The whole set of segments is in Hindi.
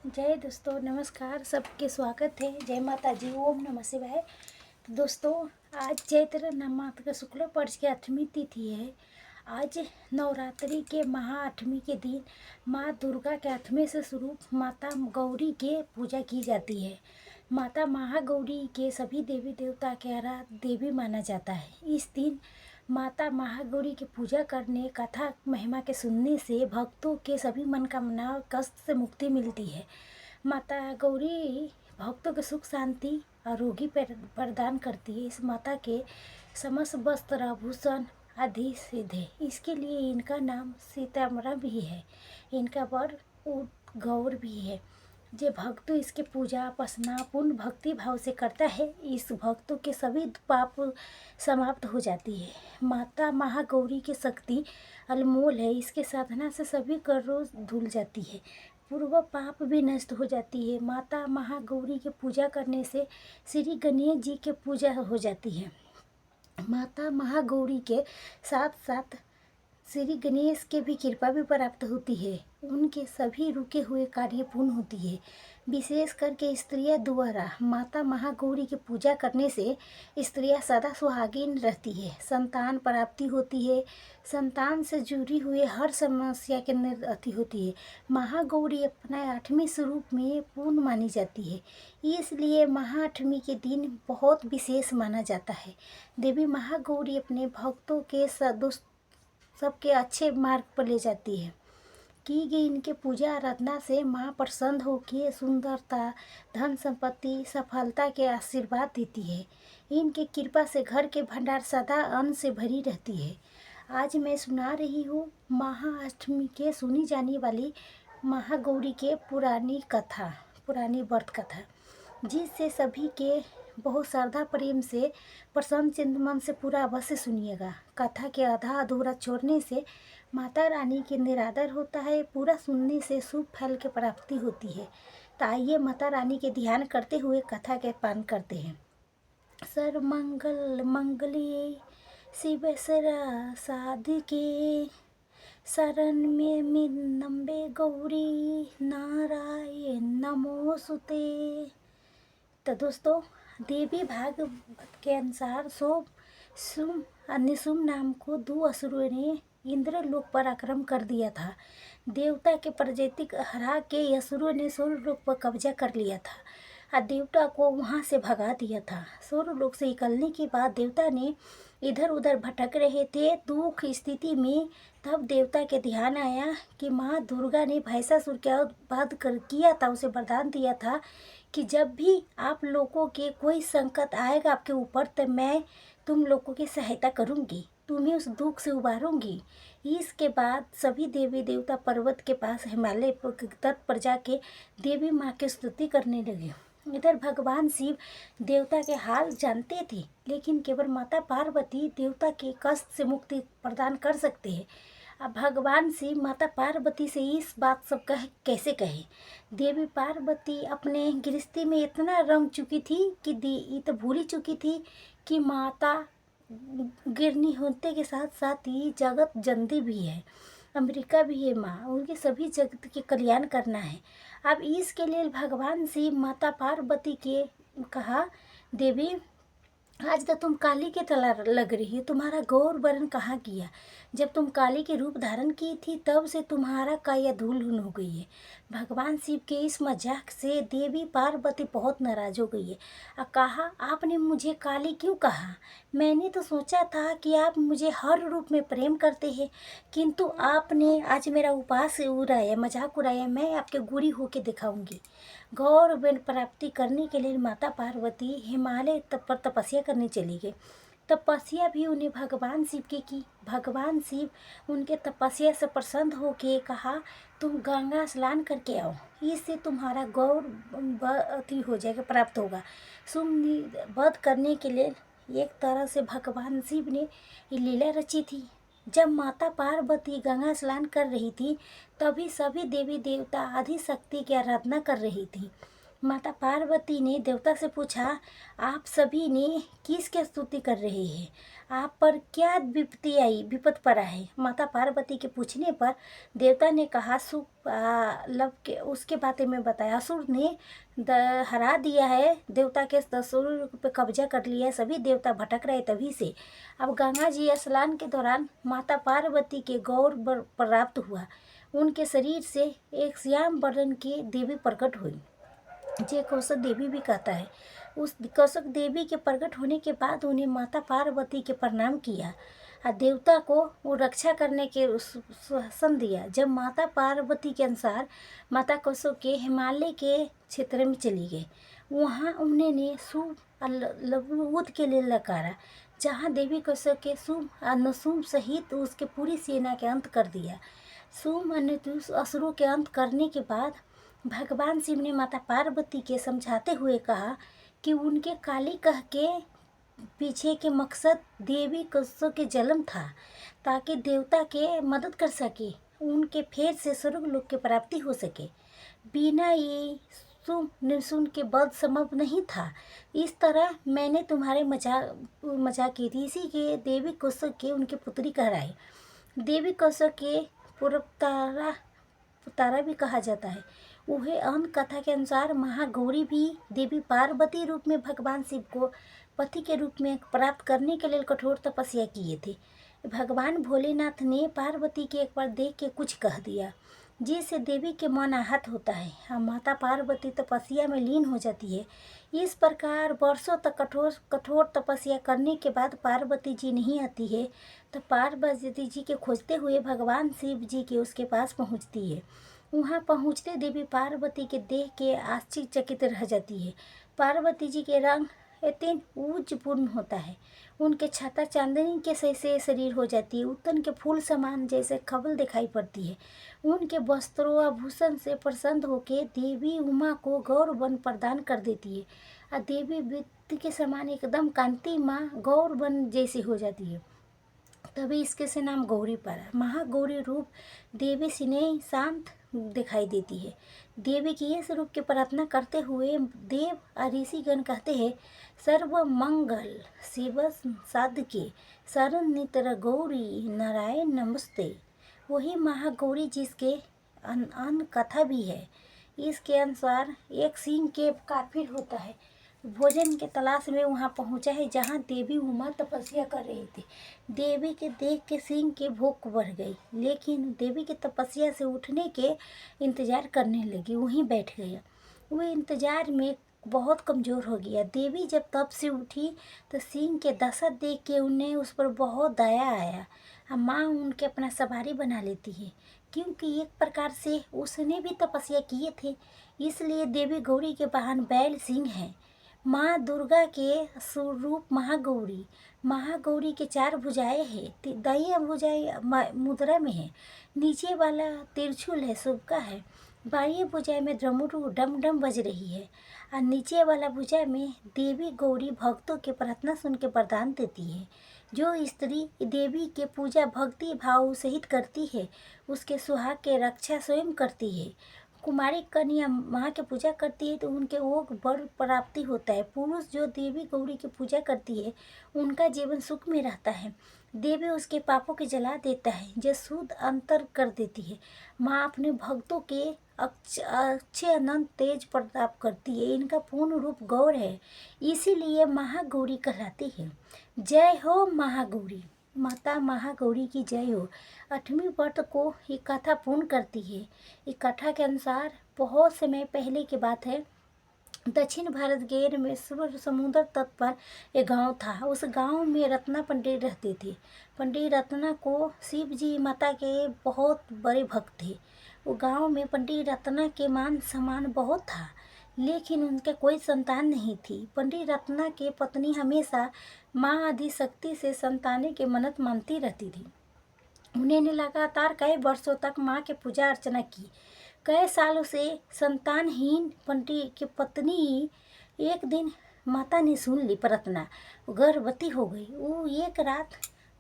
जय दोस्तों, नमस्कार। सबके स्वागत है। जय माता जी, ओम नमः शिवाय। तो दोस्तों, आज चैत्र नवमास शुक्ल पक्ष की 8वीं तिथि है। आज नवरात्रि के महा 8वीं के दिन माँ दुर्गा के 8वें से स्वरूप माता गौरी के पूजा की जाती है। माता महागौरी के सभी देवी देवता के आराध्य देवी माना जाता है। इस दिन माता महागौरी की पूजा करने, कथा महिमा के सुनने से भक्तों के सभी मनोकामना कष्ट से मुक्ति मिलती है। माता गौरी भक्तों के सुख शांति आरोग्य प्रदान करती है। इस माता के समस्त वस्त्र आभूषण आदि सिद्ध है। इसके लिए इनका नाम सीतामढ़ी भी है। इनका वर गौर भी है। जो भक्त इसके पूजा उपासना पूर्ण भक्ति भाव से करता है, इस भक्तों के सभी पाप समाप्त हो जाती है। माता महागौरी की शक्ति अनमोल है। इसके साधना से सभी कर्रों धुल जाती है, पूर्व पाप भी नष्ट हो जाती है। माता महागौरी की पूजा करने से श्री गणेश जी की पूजा हो जाती है। माता महागौरी के साथ साथ श्री गणेश के भी कृपा भी प्राप्त होती है। उनके सभी रुके हुए कार्य पूर्ण होती है। विशेष करके स्त्रियां द्वारा माता महागौरी की पूजा करने से स्त्रियां सदा सुहागिन रहती है, संतान प्राप्ति होती है, संतान से जुड़ी हुई हर समस्या के निवृत्ति होती है। महागौरी अपना 8वें स्वरूप में पूर्ण मानी जाती है, इसलिए महा 8वीं के दिन बहुत विशेष माना जाता है। देवी महागौरी अपने भक्तों के सबके अच्छे मार्ग पर ले जाती है। की गई इनके पूजा आराधना से माँ प्रसन्न होकर सुंदरता, धन संपत्ति, सफलता के आशीर्वाद देती है। इनके कृपा से घर के भंडार सदा अन्न से भरी रहती है। आज मैं सुना रही हूँ महाअष्टमी के सुनी जाने वाली महागौरी के पुरानी कथा, पुरानी व्रत कथा, जिससे सभी के बहुत श्रद्धा प्रेम से प्रसन्न चिंत मन से पूरा अवश्य सुनिएगा। कथा के आधा अधूरा छोड़ने से माता रानी के निरादर होता है, पूरा सुनने से शुभ फल की प्राप्ति होती है। तो आइए माता रानी के ध्यान करते हुए कथा के पान करते हैं। सर्वमंगल मंगले शिव साधिके शरण में मिन्नम्बे गौरी नारायण नमोस्तुते। तो दोस्तों, देवी भागवत के अनुसार निशुम्भ नाम को 2 असुरों ने इंद्रलोक पर आक्रमण कर दिया था। देवता के प्रजाति हरा के असुरों ने स्वर्गलोक पर कब्जा कर लिया था और देवता को वहां से भगा दिया था। स्वर्गलोक से निकलने के बाद देवता ने इधर उधर भटक रहे थे दुख स्थिति में। तब देवता के ध्यान आया कि माँ दुर्गा ने भैंसासुर का वध किया था, उसे वरदान दिया था कि जब भी आप लोगों के कोई संकट आएगा आपके ऊपर, तो मैं तुम लोगों की सहायता करूंगी, तुम्हें उस दुख से उबारूंगी। इसके बाद सभी देवी देवता पर्वत के पास हिमालय तट पर जाके देवी माँ की स्तुति करने लगे। इधर भगवान शिव देवता के हाल जानते थे, लेकिन केवल माता पार्वती देवता के कष्ट से मुक्ति प्रदान कर सकते हैं। अब भगवान शिव माता पार्वती से इस बात सब कैसे कहे। देवी पार्वती अपने गृहस्थी में इतना रंग चुकी थी कि ये तो भूल ही चुकी थी कि माता गिरनी होते के साथ साथ ही जगत जनती भी है, अमेरिका भी है माँ, उनके सभी जगत के कल्याण करना है। अब इसके लिए भगवान शिव माता पार्वती के कहा, देवी आज तो तुम काली के तरह लग रही है, तुम्हारा गौर वर्ण कहाँ किया। जब तुम काली के रूप धारण की थी तब से तुम्हारा काया धूल हो गई है। भगवान शिव के इस मजाक से देवी पार्वती बहुत नाराज हो गई है और कहा, आपने मुझे काली क्यों कहा। मैंने तो सोचा था कि आप मुझे हर रूप में प्रेम करते हैं, किंतु आपने आज मेरा उपास उड़ाया, मजाक उड़ाया। मैं आपके गुरी होके दिखाऊंगी। गौर वर्ण प्राप्ति करने के लिए माता पार्वती हिमालय पर तपस्या करने चली गई। तपस्या भी उन्हें भगवान शिव की। भगवान शिव उनके तपस्या से प्रसन्न होके कहा, तुम गंगा स्नान करके आओ, इससे तुम्हारा गौर अति हो जाएगा, प्राप्त होगा। वध करने के लिए एक तरह से भगवान शिव ने ये लीला रची थी। जब माता पार्वती गंगा स्नान कर रही थी, तभी सभी देवी देवता आदि शक्ति की आराधना कर रही थी। माता पार्वती ने देवता से पूछा, आप सभी ने किसकी स्तुति कर रहे हैं? आप पर क्या विपत पड़ा है? माता पार्वती के पूछने पर देवता ने कहा, लब के उसके बारे में बताया। असुर ने हरा दिया है, देवता के असुर पे कब्जा कर लिया है, सभी देवता भटक रहे तभी से। अब गंगा जी स्नान के दौरान माता पार्वती के गौर प्राप्त हुआ। उनके शरीर से एक श्याम वर्ण की देवी प्रकट हुई, जे कौशक देवी भी कहता है। उस कौशक देवी के प्रकट होने के बाद उन्हें माता पार्वती के प्रणाम किया और देवता को वो रक्षा करने के शासन दिया। जब माता पार्वती के अनुसार माता कौशक के हिमालय के क्षेत्र में चली गई। वहाँ उन्होंने शुभ के लिए लकारा, जहाँ देवी कौशक के शुभ अनुशुभ सहित उसके पूरी सेना के अंत कर दिया। शुभ असुरों के अंत करने के बाद भगवान शिव ने माता पार्वती के समझाते हुए कहा कि उनके काली कह के पीछे के मकसद देवी कौशक के जन्म था, ताकि देवता के मदद कर सके, उनके फेर से स्वर्ग लोक की प्राप्ति हो सके। बिना ये सुन के बद संभव नहीं था। इस तरह मैंने तुम्हारे मजाक की थी। इसी के देवी कौशक के उनके पुत्री कहराए। देवी कौशक के पूर्व तारा भी कहा जाता है। वह अन्य कथा के अनुसार महागौरी भी देवी पार्वती रूप में भगवान शिव को पति के रूप में प्राप्त करने के लिए कठोर तपस्या किए थे। भगवान भोलेनाथ ने पार्वती के एक बार देख के कुछ कह दिया, जिससे देवी के मन आहत होता है और माता पार्वती तपस्या में लीन हो जाती है। इस प्रकार वर्षों तक कठोर तपस्या करने के बाद पार्वती जी नहीं आती है, तो पार्वती जी के खोजते हुए भगवान शिव जी के उसके पास पहुंचती है। वहाँ पहुँचते देवी पार्वती के देख के आश्चर्यचकित रह जाती है। पार्वती जी के रंग अत्यंत ऊर्जपूर्ण होता है। उनके छाता चांदनी के से शरीर हो जाती है, उत्तन के फूल समान जैसे खबल दिखाई पड़ती है। उनके वस्त्रों आभूषण से प्रसन्न होकर देवी उमा को गौर वन प्रदान कर देती है और देवी वित्त के समान एकदम कांति माँ गौर वन जैसी हो जाती है। तभी इसके से नाम गौरी पड़ा। महागौरी रूप देवी सिने शांत दिखाई देती है। देवी की इस रूप की प्रार्थना करते हुए देव और ऋषिगण कहते हैं, सर्व मंगल शिव साधके शरण नितर गौरी नारायण नमस्ते। वही महागौरी जिसके अन्य कथा भी है। इसके अनुसार एक सिंह के काफिर होता है, भोजन के तलाश में वहाँ पहुँचा है जहाँ देवी उमा तपस्या कर रही थी। देवी के देख के सिंह के भूख बढ़ गई, लेकिन देवी की तपस्या से उठने के इंतजार करने लगी, वहीं बैठ गया। वो इंतजार में बहुत कमज़ोर हो गया। देवी जब तब से उठी तो सिंह के दशा देख के उन्हें उस पर बहुत दया आया और माँ उनके अपना सवारी बना लेती है, क्योंकि एक प्रकार से उसने भी तपस्या किए थे। इसलिए देवी गौरी के वाहन बैल सिंह हैं। माँ दुर्गा के स्वरूप महागौरी के 4 भुजाएं हैं। दाहिनी भुजाएं मुद्रा में है, नीचे वाला त्रिशूल है, शुभका है। बाह्य भुजा में ड्रमुरु डम डम बज रही है और नीचे वाला भुजा में देवी गौरी भक्तों के प्रार्थना सुन के वरदान देती है। जो स्त्री देवी के पूजा भक्ति भाव सहित करती है, उसके सुहाग के रक्षा स्वयं करती है। कुमारी कन्या माँ की पूजा करती है तो उनके वो वर प्राप्ति होता है। पुरुष जो देवी गौरी की पूजा करती है, उनका जीवन सुख में रहता है। देवी उसके पापों के जला देता है, जो शुद्ध अंतर कर देती है। माँ अपने भक्तों के अच्छे अनंत तेज प्रताप करती है। इनका पूर्ण रूप गौर है, इसीलिए महागौरी कहलाती है। जय हो महागौरी, माता महागौरी की जय हो। 8वीं व्रत को ये कथा पूर्ण करती है। इस कथा के अनुसार बहुत समय पहले की बात है, दक्षिण भारत के रामेश्वर समुद्र तट पर एक गांव था। उस गांव में रत्ना पंडित रहते थे। पंडित रत्ना को शिव जी माता के बहुत बड़े भक्त थे। वो गांव में पंडित रत्ना के मान सम्मान बहुत था, लेकिन उनके कोई संतान नहीं थी। पंडित रत्ना के पत्नी हमेशा माँ आदिशक्ति से संतान के मन्नत मानती रहती थी। उन्होंने लगातार कई वर्षों तक माँ की पूजा अर्चना की। कई सालों से संतानहीन पंडित की पत्नी एक दिन माता ने सुन ली, रत्ना गर्भवती हो गई। वो एक रात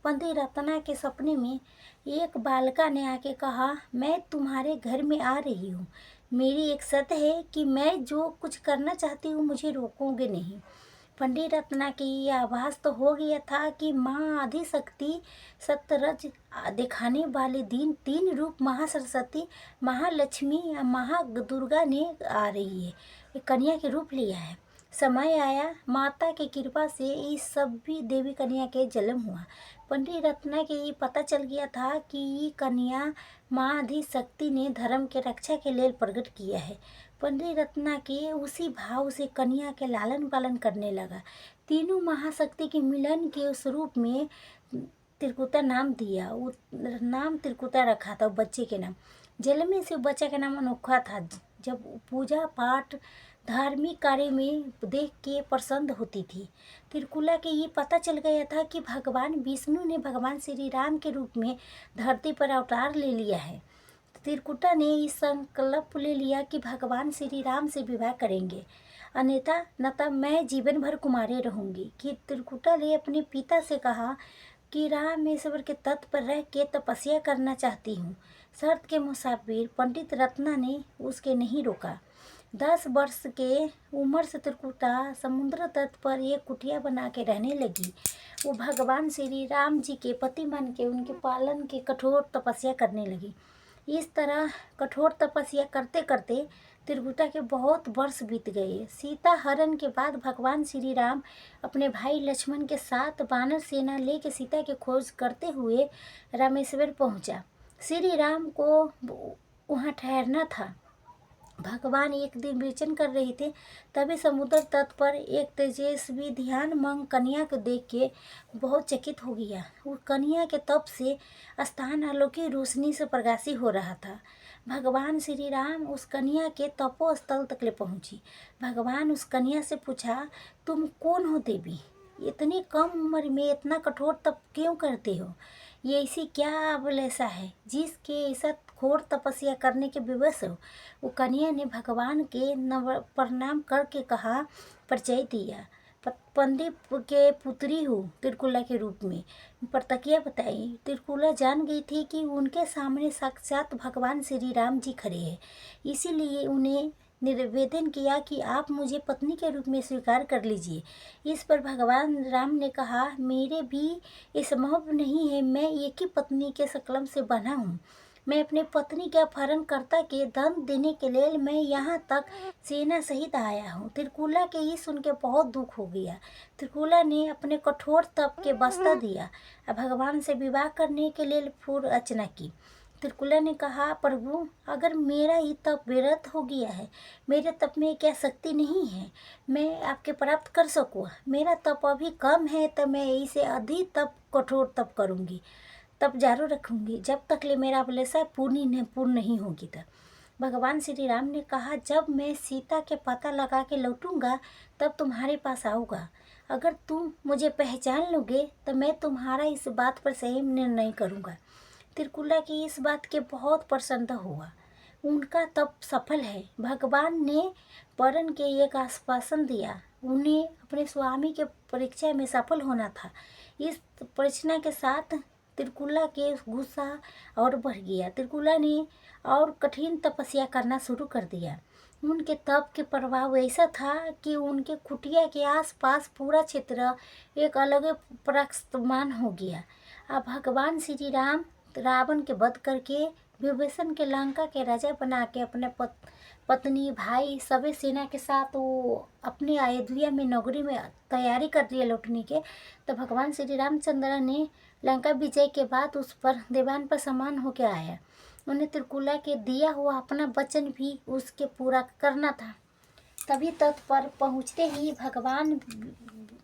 पंडित रत्ना के सपने में एक बालिका ने आके कहा, मैं तुम्हारे घर में आ रही हूँ, मेरी एक शर्त है कि मैं जो कुछ करना चाहती हूँ मुझे रोकोगे नहीं। पंडित रत्ना की ये आभास तो हो गया था कि माँ आदिशक्ति सतरज दिखाने वाले दिन 3 रूप महासरस्वती, महालक्ष्मी या महादुर्गा ने आ रही है, ये कन्या के रूप लिया है। समय आया, माता की कृपा से इस सभी देवी कन्या के जन्म हुआ। पंडित रत्ना के ये पता चल गया था कि ये कन्या माँ आदिशक्ति ने धर्म के रक्षा के लिए प्रकट किया है। पंडित रत्ना के उसी भाव से कन्या के लालन पालन करने लगा। तीनों महाशक्ति के मिलन के उस रूप में त्रिकुटा नाम दिया। वो नाम त्रिकुटा रखा था बच्चे के नाम। जन्म से बच्चे का नाम अनोखा था। जब पूजा पाठ धार्मिक कार्य में देख के प्रसन्न होती थी। त्रिकुला के ये पता चल गया था कि भगवान विष्णु ने भगवान श्री राम के रूप में धरती पर अवतार ले लिया है। त्रिकुटा ने इस संकल्प ले लिया कि भगवान श्री राम से विवाह करेंगे, अन्यथा न तब मैं जीवन भर कुमारी रहूंगी। कि त्रिकुटा ने अपने पिता से कहा कि रामेश्वर के तट पर रह के तपस्या करना चाहती हूँ। शर्त के मुसाफिर पंडित रत्ना ने उसके नहीं रोका। 10 वर्ष के उम्र से त्रिकुटा समुद्र तट पर एक कुटिया बना के रहने लगी। वो भगवान श्री राम जी के पति मान के उनके पालन की कठोर तपस्या करने लगी। इस तरह कठोर तपस्या करते करते त्रिकुटा के बहुत वर्ष बीत गए। सीता हरण के बाद भगवान श्री राम अपने भाई लक्ष्मण के साथ वानर सेना लेकर सीता की खोज करते हुए रामेश्वर पहुंचा। श्री राम को वहां ठहरना था। भगवान एक दिन विचरण कर रहे थे, तभी समुद्र तट पर एक तेजस्वी ध्यान मग्न कन्या को देख के बहुत चकित हो गया। उस कन्या के तप से स्थान अलौकिक रोशनी से प्रकाशित हो रहा था। भगवान श्री राम उस कन्या के तपोस्थल तक ले पहुँची। भगवान उस कन्या से पूछा, तुम कौन हो देवी? इतनी कम उम्र में इतना कठोर तप क्यों करते हो? ये ऐसी क्या अभिलाषा है जिसके ऐसा घोर तपस्या करने के विवश हो? वो कन्या ने भगवान के नव प्रणाम करके कहा, परिचय दिया। पंडित के पुत्री हूँ त्रिकुला के रूप में प्रतिज्ञा बताई। त्रिकुला जान गई थी कि उनके सामने साक्षात भगवान श्री राम जी खड़े हैं, इसीलिए उन्हें निवेदन किया कि आप मुझे पत्नी के रूप में स्वीकार कर लीजिए। इस पर भगवान राम ने कहा, मेरे भी ये संभव नहीं है, मैं एक ही पत्नी के शकल से बना हूँ। मैं अपने पत्नी के अपहरणकर्ता के दंड देने के लिए मैं यहाँ तक सेना सहित आया हूँ। त्रिकुला के ये सुन के बहुत दुख हो गया। त्रिकुला ने अपने कठोर तप के वास्ता दिया और भगवान से विवाह करने के लिए पूर्ण अर्चना की। त्रिकुला ने कहा, प्रभु अगर मेरा ही तप व्यर्थ हो गया है, मेरे तप में क्या शक्ति नहीं है मैं आपके प्राप्त कर सकूँ? मेरा तप अभी कम है तो मैं इसे अधिक तप कठोर तप करूँगी, तब जारी रखूँगी जब तक ले मेरा अभिलाषा पूर्ण नहीं होगी। तब भगवान श्री राम ने कहा, जब मैं सीता के पता लगा के लौटूंगा तब तुम्हारे पास आऊँगा। अगर तुम मुझे पहचान लोगे तो मैं तुम्हारा इस बात पर सही निर्णय करूँगा। त्रिकुला की इस बात के बहुत प्रसन्न हुआ। उनका तप सफल है। भगवान ने वरण के एक आश्वासन दिया। उन्हें अपने स्वामी के परीक्षा में सफल होना था। इस परीक्षा के साथ त्रिकुला के गुस्सा और बढ़ गया। त्रिकुला ने और कठिन तपस्या करना शुरू कर दिया। उनके तप के प्रभाव ऐसा था कि उनके कुटिया के आसपास पूरा क्षेत्र एक अलग प्रकाशमान हो गया। अब भगवान श्री राम रावण के वध करके विभीषण के लंका के राजा बना के अपने पत्नी भाई सभी सेना के साथ वो अपने अयोध्या में नगरी में तैयारी कर रही है लौटने के। तो भगवान श्री रामचंद्र ने लंका विजय के बाद उस पर दीवान पर समान होकर आया। उन्हें त्रिकुला के दिया हुआ अपना वचन भी उसके पूरा करना था। तभी तट पर पहुँचते ही भगवान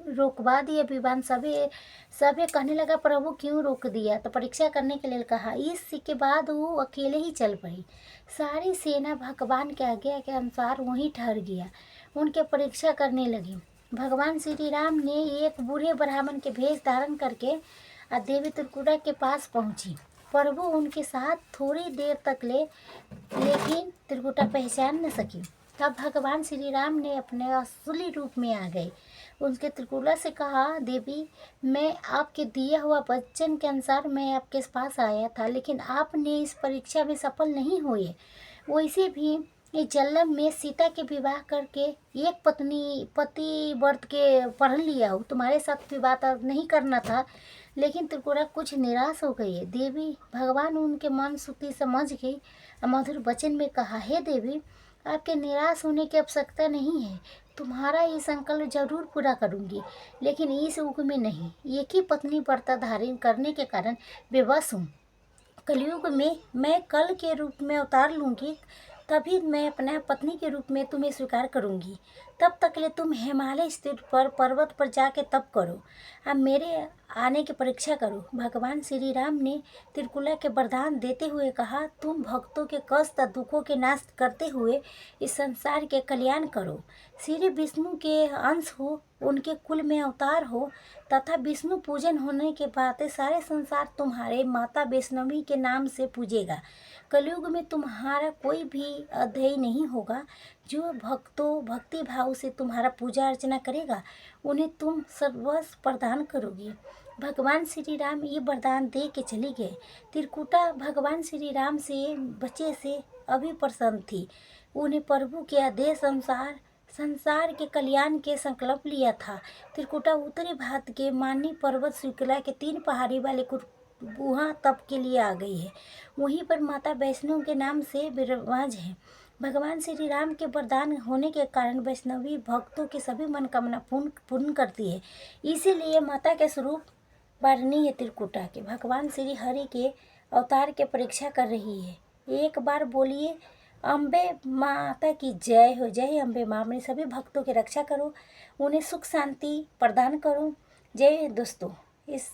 रोकवा दिया। विवान सभी कहने लगा, प्रभु क्यों रोक दिया? तो परीक्षा करने के लिए कहा। इसके बाद वो अकेले ही चल पड़ी। सारी सेना भगवान के आज्ञा के अनुसार वहीं ठहर गया। उनके परीक्षा करने लगी। भगवान श्री राम ने एक बूढ़े ब्राह्मण के भेष धारण करके देवी त्रिकुटा के पास पहुंची। प्रभु उनके साथ थोड़ी देर तक लेकिन त्रिकुटा पहचान न सकी। तब भगवान श्री राम ने अपने असली रूप में आ गए। उनके त्रिकुला से कहा, देवी मैं आपके दिया हुआ वचन के अनुसार मैं आपके पास आया था, लेकिन आपने इस परीक्षा में सफल नहीं हुए। वैसे भी इस जन्म में सीता के विवाह करके एक पति व्रत के पढ़ लिया हूँ, तुम्हारे साथ विवाह नहीं करना था। लेकिन त्रिपुरा कुछ निराश हो गई है। देवी भगवान उनके मन सुखी समझ गई। मधुर वचन में कहा, हे देवी आपके निराश होने की आवश्यकता नहीं है, तुम्हारा ये संकल्प जरूर पूरा करूंगी, लेकिन इस युग में नहीं। एक ही पत्नी व्रत धारण करने के कारण बेबस हूँ। कलयुग में मैं कल के रूप में अवतार लूँगी, तभी मैं अपना पत्नी के रूप में तुम्हें स्वीकार करूँगी। तब तक ले तुम हिमालय स्थित पर पर्वत पर जाके तप करो, अब मेरे आने की परीक्षा करो। भगवान श्री राम ने त्रिकुला के वरदान देते हुए कहा, तुम भक्तों के कष्ट दुखों के नाश करते हुए इस संसार के कल्याण करो। श्री विष्णु के अंश हो, उनके कुल में अवतार हो, तथा विष्णु पूजन होने के बाद सारे संसार तुम्हारे माता वैष्णवी के नाम से पूजेगा। कलयुग में तुम्हारा कोई भी अध्यय नहीं होगा। जो भक्तों भक्ति भाव से तुम्हारा पूजा अर्चना करेगा, उन्हें तुम सर्वस्व प्रदान करोगी। भगवान श्री राम ये वरदान दे के चली गए। त्रिकुटा भगवान श्री राम से बच्चे से अभी प्रसन्न थी। उन्हें प्रभु के आदेश अनुसार संसार के कल्याण के संकल्प लिया था। त्रिकुटा उत्तरी भारत के मानी पर्वत श्रृंखला के 3 पहाड़ी वाले गुहा तप के लिए आ गई है। वहीं पर माता वैष्णो के नाम से विराज है। भगवान श्री राम के वरदान होने के कारण वैष्णवी भक्तों की सभी मनोकामना पूर्ण करती है। इसीलिए माता के स्वरूप वारिणी है त्रिकुटा के। भगवान श्री हरि के अवतार के परीक्षा कर रही है। एक बार बोलिए, अम्बे माता की जय हो। जय अम्बे माँ। अपने सभी भक्तों की रक्षा करो, उन्हें सुख शांति प्रदान करो। जय दोस्तों। इस